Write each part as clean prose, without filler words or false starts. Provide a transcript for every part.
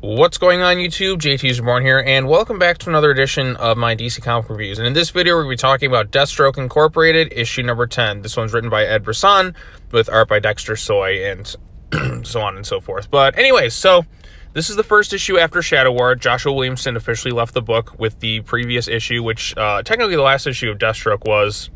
What's going on YouTube? JT's Reborn here, and welcome back to another edition of my DC comic reviews. And in this video, we're going to be talking about Deathstroke Incorporated, issue number 10. This one's written by Ed Brisson, with art by Dexter Soy, and so on and so forth. But anyways, so this is the first issue after Shadow War. Joshua Williamson officially left the book with the previous issue, which technically the last issue of Deathstroke was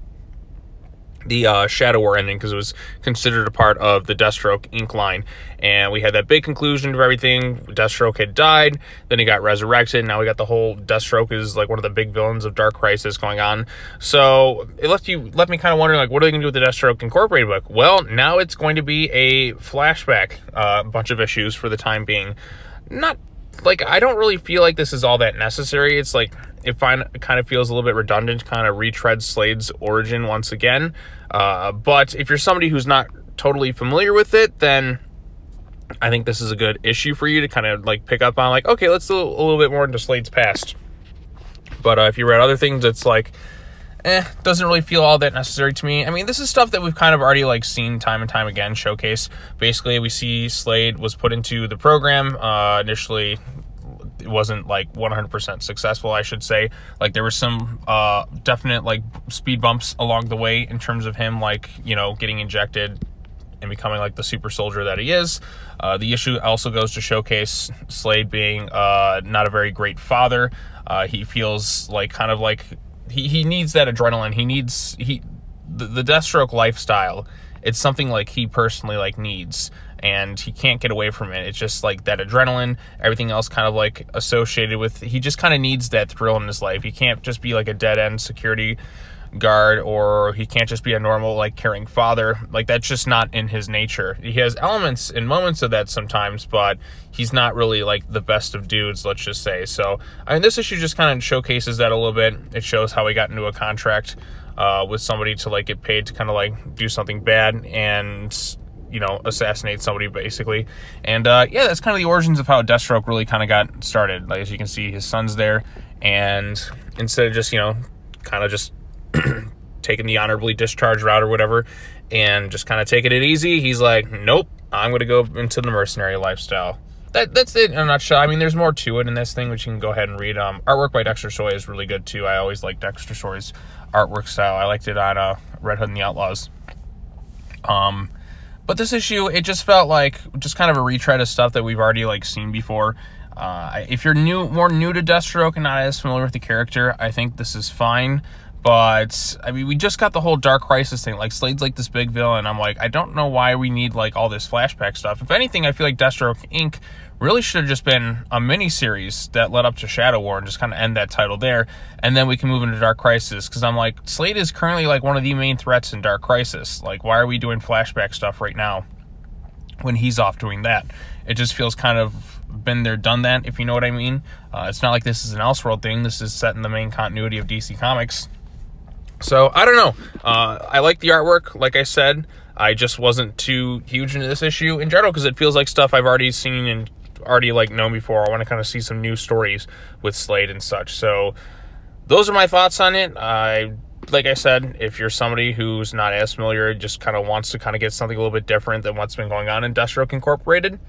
the Shadow War ending, because it was considered a part of the Deathstroke Inc. line. And we had that big conclusion of everything. Deathstroke had died, then he got resurrected. Now we got the whole Deathstroke is like one of the big villains of Dark Crisis going on. So it left me kind of wondering, like, what are they going to do with the Deathstroke Incorporated book? Well, now it's going to be a flashback, bunch of issues for the time being. Not like, I don't really feel like this is all that necessary. It's like, it kind of feels a little bit redundant, kind of retreads Slade's origin once again. But if you're somebody who's not totally familiar with it, then I think this is a good issue for you to kind of like pick up on, like, okay, let's do a little bit more into Slade's past. But if you read other things, it's like, doesn't really feel all that necessary to me. I mean, this is stuff that we've kind of already like seen time and time again showcase. Basically, we see Slade was put into the program. Initially, it wasn't like 100% successful, I should say. Like, there were some definite like speed bumps along the way in terms of him, like, you know, getting injected and becoming like the super soldier that he is. The issue also goes to showcase Slade being not a very great father. He feels like kind of like he needs that adrenaline. The Deathstroke lifestyle, it's something like he personally like needs, and he can't get away from it. It's just like that adrenaline, everything else kind of like associated with, he just kind of needs that thrill in his life. He can't just be like a dead-end security guard, or he can't just be a normal like caring father. Like, that's just not in his nature. He has elements and moments of that sometimes, but he's not really like the best of dudes, let's just say. So I mean, this issue just kind of showcases that a little bit. It shows how he got into a contract with somebody to like get paid to kind of like do something bad and, you know, assassinate somebody basically. And yeah, that's kind of the origins of how Deathstroke really kind of got started. Like, as you can see, his son's there, and instead of just, you know, kind of just taking the honorably discharged route or whatever and just kind of taking it easy, he's like, nope, I'm going to go into the mercenary lifestyle. That's it in a nutshell. I mean, there's more to it in this thing, which you can go ahead and read. Artwork by Dexter Soy is really good too. I always like Dexter Soy's artwork style. I liked it on Red Hood and the Outlaws. But this issue, it just felt like just kind of a retread of stuff that we've already like seen before. If you're more new to Deathstroke and not as familiar with the character, I think this is fine. But I mean, we just got the whole Dark Crisis thing. Like, Slade's like this big villain. I'm like, I don't know why we need like all this flashback stuff. If anything, I feel like Deathstroke Inc. really should have just been a mini-series that led up to Shadow War and just kind of end that title there. And then we can move into Dark Crisis. Because I'm like, Slade is currently like one of the main threats in Dark Crisis. Like, why are we doing flashback stuff right now when he's off doing that? It just feels kind of been there, done that, if you know what I mean. It's not like this is an Elseworld thing. This is set in the main continuity of DC Comics. So, I don't know. I like the artwork, like I said. I just wasn't too huge into this issue in general, because it feels like stuff I've already seen and already like known before. I want to kind of see some new stories with Slade and such. So, those are my thoughts on it. Like I said, if you're somebody who's not as familiar, just kind of wants to kind of get something a little bit different than what's been going on in Deathstroke Incorporated,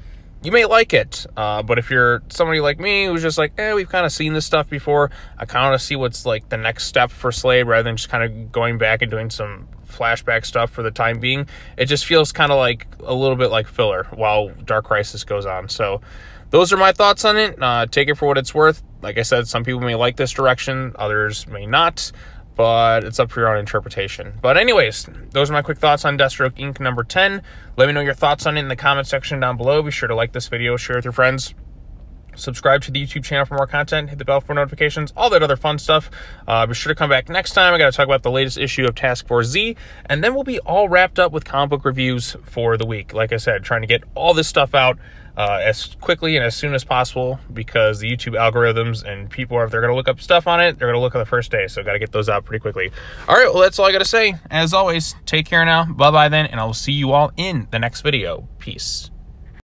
you may like it. But if you're somebody like me who's just like, we've kind of seen this stuff before, I kind of want to see what's like the next step for Slade rather than just kind of going back and doing some flashback stuff for the time being. It just feels kind of like a little bit like filler while Dark Crisis goes on. So those are my thoughts on it. Take it for what it's worth. Like I said, some people may like this direction, others may not, but it's up for your own interpretation. But anyways, those are my quick thoughts on Deathstroke Inc. number 10. Let me know your thoughts on it in the comment section down below. Be sure to like this video, share with your friends, subscribe to the YouTube channel for more content, hit the bell for notifications, all that other fun stuff. Be sure to come back next time. I got to talk about the latest issue of Task Force Z, and then we'll be all wrapped up with comic book reviews for the week. Like I said, trying to get all this stuff out as quickly and as soon as possible, because the YouTube algorithms and people, if they're going to look up stuff on it, they're going to look on the first day. So got to get those out pretty quickly. All right, well, that's all I got to say. As always, take care now. Bye-bye then, and I will see you all in the next video. Peace.